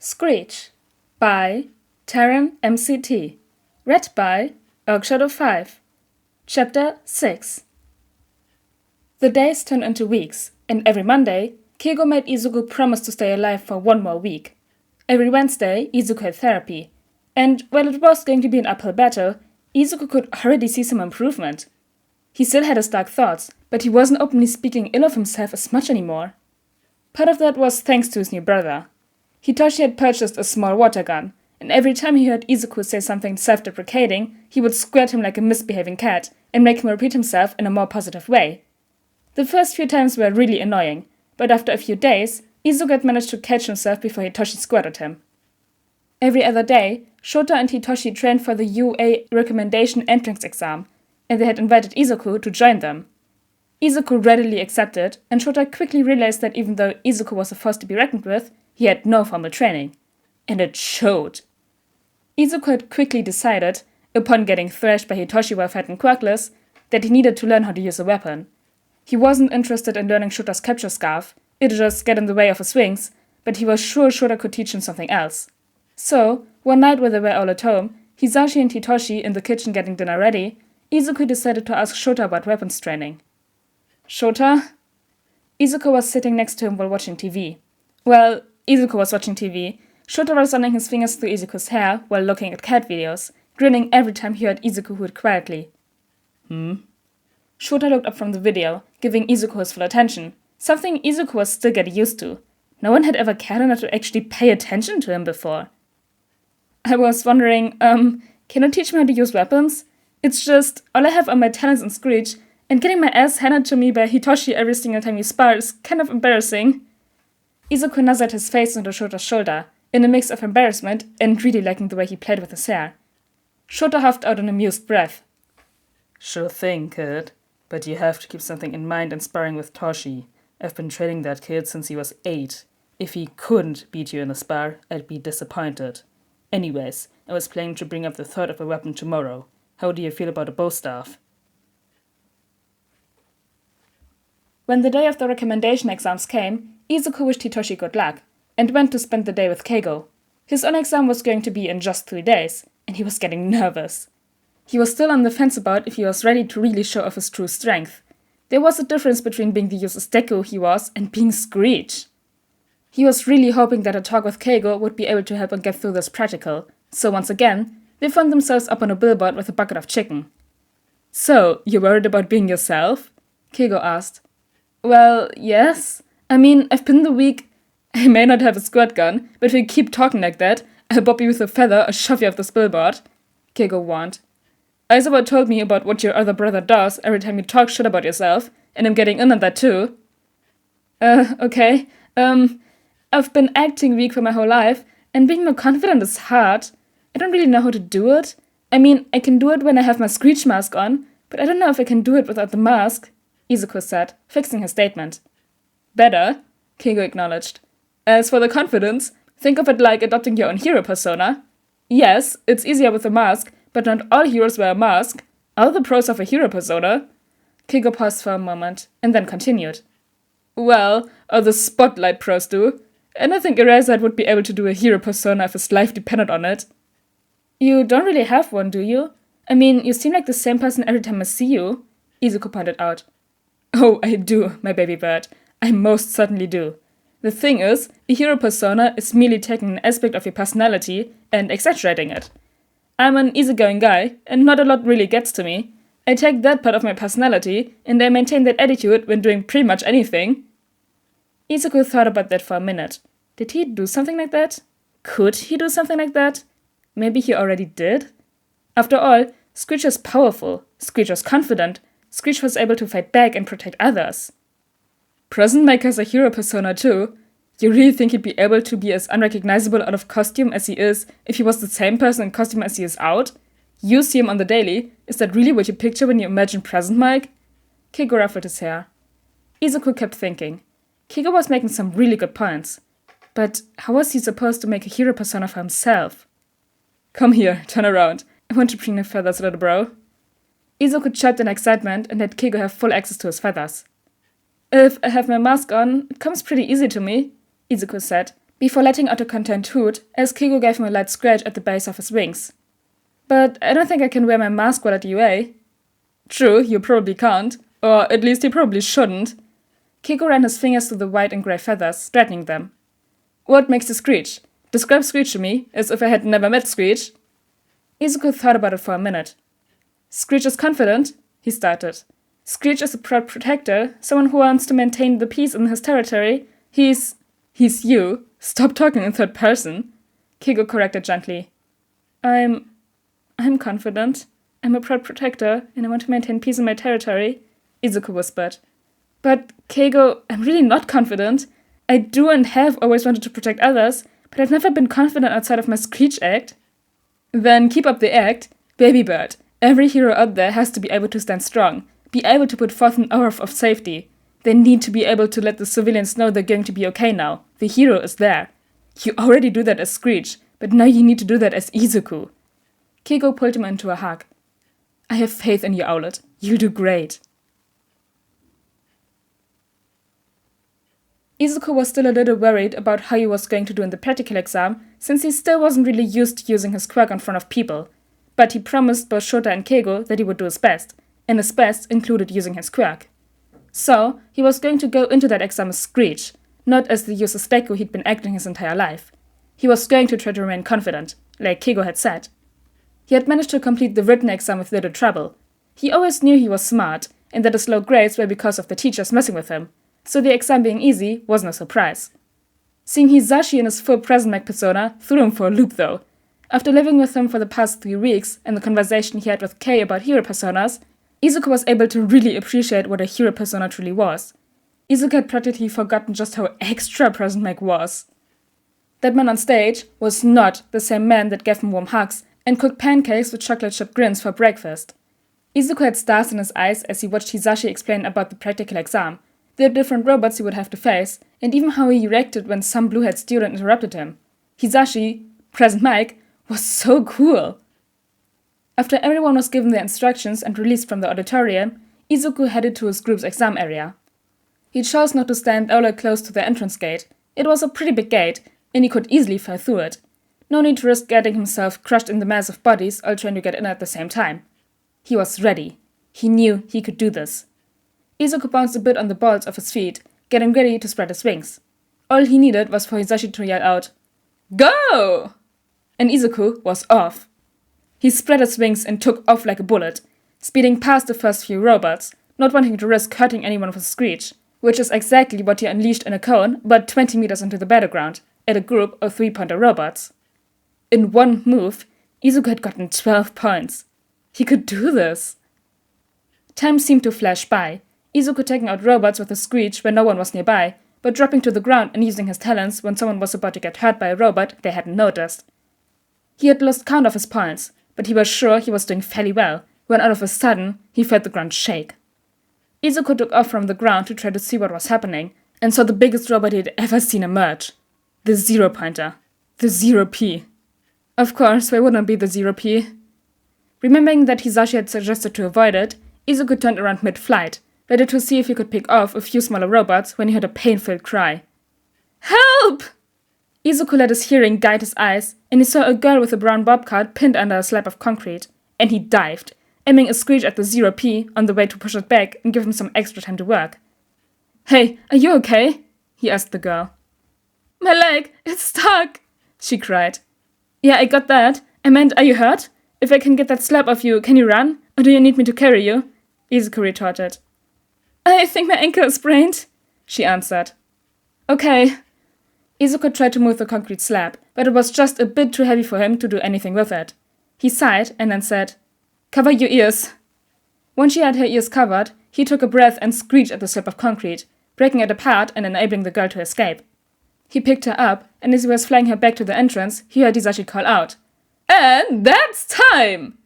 Screech by TarynMcT. Read by Shadow5. Chapter 6. The days turned into weeks, and every Monday, Keigo made Izuku promise to stay alive for one more week. Every Wednesday, Izuku had therapy, and while it was going to be an uphill battle, Izuku could already see some improvement. He still had his dark thoughts, but he wasn't openly speaking ill of himself as much anymore. Part of that was thanks to his new brother. Hitoshi had purchased a small water gun, and every time he heard Izuku say something self-deprecating, he would square at him like a misbehaving cat and make him repeat himself in a more positive way. The first few times were really annoying, but after a few days, Izuku had managed to catch himself before Hitoshi squared at him. Every other day, Shota and Hitoshi trained for the UA recommendation entrance exam, and they had invited Izuku to join them. Izuku readily accepted, and Shota quickly realized that even though Izuku was a force to be reckoned with, he had no formal training. And it showed. Izuku had quickly decided, upon getting thrashed by Hitoshi while fighting Quirkless, that he needed to learn how to use a weapon. He wasn't interested in learning Shota's capture scarf, it'd just get in the way of his wings, but he was sure Shota could teach him something else. So, one night when they were all at home, Hisashi and Hitoshi in the kitchen getting dinner ready, Izuku decided to ask Shota about weapons training. Shota? Izuku was sitting next to him while watching TV. Well, Izuku was watching TV. Shota was running his fingers through Izuku's hair while looking at cat videos, grinning every time he heard Izuku hoot quietly. Shota looked up from the video, giving Izuku his full attention, something Izuku was still getting used to. No one had ever cared enough to actually pay attention to him before. I was wondering, can you teach me how to use weapons? It's just, all I have are my talents in Screech, and getting my ass handed to me by Hitoshi every single time we spar is kind of embarrassing. Izuku nuzzled his face onto Shota's shoulder, in a mix of embarrassment and really liking the way he played with his hair. Shota huffed out an amused breath. Sure thing, kid. But you have to keep something in mind in sparring with Toshi. I've been training that kid since he was 8. If he couldn't beat you in a spar, I'd be disappointed. Anyways, I was planning to bring up the thought of a weapon tomorrow. How do you feel about a bow staff? When the day of the recommendation exams came, Izuku wished Hitoshi good luck, and went to spend the day with Keigo. His own exam was going to be in just 3 days, and he was getting nervous. He was still on the fence about if he was ready to really show off his true strength. There was a difference between being the useless Deku he was and being Screech. He was really hoping that a talk with Keigo would be able to help him get through this practical, so once again, they found themselves up on a billboard with a bucket of chicken. So, you're worried about being yourself? Keigo asked. Well, yes. I mean, I've been the weak. I may not have a squirt gun, but if you keep talking like that, I'll bob you with a feather or shove you off this billboard, Keigo warned. Aizawa told me about what your other brother does every time you talk shit about yourself, and I'm getting in on that too. Okay. I've been acting weak for my whole life, and being more confident is hard. I don't really know how to do it. I mean, I can do it when I have my Screech mask on, but I don't know if I can do it without the mask, Izuku said, fixing his statement. Better, Keigo acknowledged. As for the confidence, think of it like adopting your own hero persona. Yes, it's easier with a mask, but not all heroes wear a mask. All the pros have a hero persona. Keigo paused for a moment, and then continued. Well, all the spotlight pros do, and I think Eraserhead would be able to do a hero persona if his life depended on it. You don't really have one, do you? I mean, you seem like the same person every time I see you, Izuku pointed out. Oh, I do, my baby bird. I most certainly do. The thing is, a hero persona is merely taking an aspect of your personality and exaggerating it. I'm an easygoing guy, and not a lot really gets to me. I take that part of my personality, and I maintain that attitude when doing pretty much anything. Izuku thought about that for a minute. Did he do something like that? Could he do something like that? Maybe he already did? After all, Screech was powerful, Screech was confident, Screech was able to fight back and protect others. Present Maker is a hero persona too. You really think he'd be able to be as unrecognizable out of costume as he is if he was the same person in costume as he is out? You see him on the daily. Is that really what you picture when you imagine Present Mike? Keigo ruffled his hair. Izuku kept thinking. Keigo was making some really good points. But how was he supposed to make a hero persona for himself? Come here, turn around. I want to bring your feathers, little bro. Izuku chirped in excitement and let Keigo have full access to his feathers. If I have my mask on, it comes pretty easy to me, Izuku said, before letting out a content hoot as Keigo gave him a light scratch at the base of his wings. But I don't think I can wear my mask while at UA. True, you probably can't, or at least you probably shouldn't. Keigo ran his fingers through the white and grey feathers, straightening them. What makes you Screech? Describe Screech to me, as if I had never met Screech. Izuku thought about it for a minute. Screech is confident, he started. Screech is a proud protector, someone who wants to maintain the peace in his territory. He's you. Stop talking in third person, Keigo corrected gently. I'm confident. I'm a proud protector, and I want to maintain peace in my territory, Izuku whispered. But, Keigo, I'm really not confident. I do and have always wanted to protect others, but I've never been confident outside of my Screech act. Then keep up the act. Baby bird, every hero out there has to be able to stand strong, be able to put forth an aura of safety. They need to be able to let the civilians know they're going to be okay now. The hero is there. You already do that as Screech, but now you need to do that as Izuku. Keigo pulled him into a hug. I have faith in you, Owlet. You'll do great. Izuku was still a little worried about how he was going to do in the practical exam, since he still wasn't really used to using his quirk in front of people. But he promised both Shota and Keigo that he would do his best, and his best included using his quirk. So, he was going to go into that exam as Screech, not as the useless Deku he'd been acting his entire life. He was going to try to remain confident, like Keigo had said. He had managed to complete the written exam with little trouble. He always knew he was smart, and that his low grades were because of the teachers messing with him, so the exam being easy wasn't a surprise. Seeing Hisashi in his full present Mac persona threw him for a loop though. After living with him for the past 3 weeks and the conversation he had with Kei about hero personas, Izuku was able to really appreciate what a hero persona truly was. Izuku had practically forgotten just how extra present Mac was. That man on stage was not the same man that gave him warm hugs and cooked pancakes with chocolate chip grins for breakfast. Izuku had stars in his eyes as he watched Hisashi explain about the practical exam, the different robots he would have to face, and even how he reacted when some blue-haired student interrupted him. Hisashi, present Mike, was so cool. After everyone was given their instructions and released from the auditorium, Izuku headed to his group's exam area. He chose not to stand all that close to the entrance gate. It was a pretty big gate, and he could easily fall through it. No need to risk getting himself crushed in the mass of bodies all trying to get in at the same time. He was ready. He knew he could do this. Izuku bounced a bit on the balls of his feet, getting ready to spread his wings. All he needed was for Hisashi to yell out, "Go!" And Izuku was off. He spread his wings and took off like a bullet, speeding past the first few robots, not wanting to risk hurting anyone with a Screech, which is exactly what he unleashed in a cone about 20 meters into the battleground, at a group of 3-pointer robots. In one move, Izuku had gotten 12 points. He could do this. Time seemed to flash by, Izuku taking out robots with a Screech when no one was nearby, but dropping to the ground and using his talents when someone was about to get hurt by a robot they hadn't noticed. He had lost count of his points, but he was sure he was doing fairly well, when all of a sudden he felt the ground shake. Izuku took off from the ground to try to see what was happening, and saw the biggest robot he had ever seen emerge. The 0-pointer. The 0P. Of course, why wouldn't it be the 0P? Remembering that Hisashi had suggested to avoid it, Izuku turned around mid-flight, ready to see if he could pick off a few smaller robots when he heard a pain-filled cry. Help! Izuku let his hearing guide his eyes, and he saw a girl with a brown bobcat pinned under a slab of concrete, and he dived, aiming a Screech at the 0P on the way to push it back and give him some extra time to work. Hey, are you okay? He asked the girl. My leg, it's stuck, she cried. Yeah, I got that. I meant, are you hurt? If I can get that slab off you, can you run? Or do you need me to carry you? Izuku retorted. I think my ankle is sprained, she answered. Okay. Izuku tried to move the concrete slab, but it was just a bit too heavy for him to do anything with it. He sighed and then said, Cover your ears. Once she had her ears covered, he took a breath and screeched at the slab of concrete, breaking it apart and enabling the girl to escape. He picked her up, and as he was flying her back to the entrance, he heard Hisashi call out, And that's time!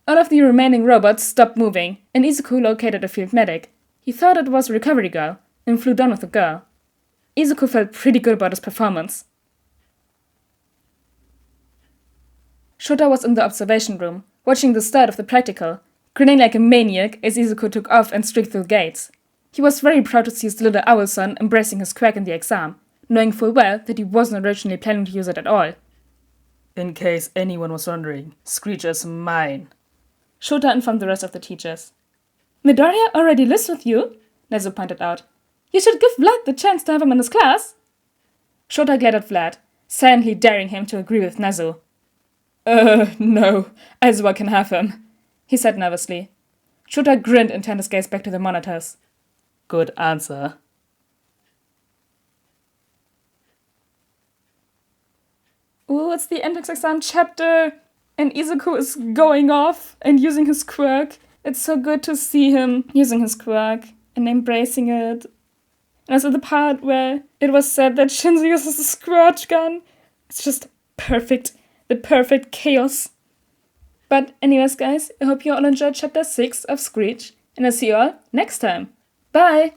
All of the remaining robots stopped moving, and Izuku located a field medic. He thought it was a recovery girl, and flew down with the girl. Izuku felt pretty good about his performance. Shota was in the observation room, watching the start of the practical, grinning like a maniac as Izuku took off and streaked through the gates. He was very proud to see his little owl son embracing his quirk in the exam, knowing full well that he wasn't originally planning to use it at all. In case anyone was wondering, Screech is mine, Shota informed the rest of the teachers. Midoriya already lives with you, Nezu pointed out. You should give Vlad the chance to have him in his class. Shota glared at Vlad, silently daring him to agree with Nezu. No, Aizawa can have him, he said nervously. Shota grinned and turned his gaze back to the monitors. Good answer. Ooh, it's the entrance exam chapter, and Izuku is going off and using his quirk. It's so good to see him using his quirk and embracing it. And also the part where it was said that Shinzo uses a squirt gun. It's just perfect. The perfect chaos. But anyways, guys, I hope you all enjoyed chapter 6 of Screech, and I'll see you all next time. Bye!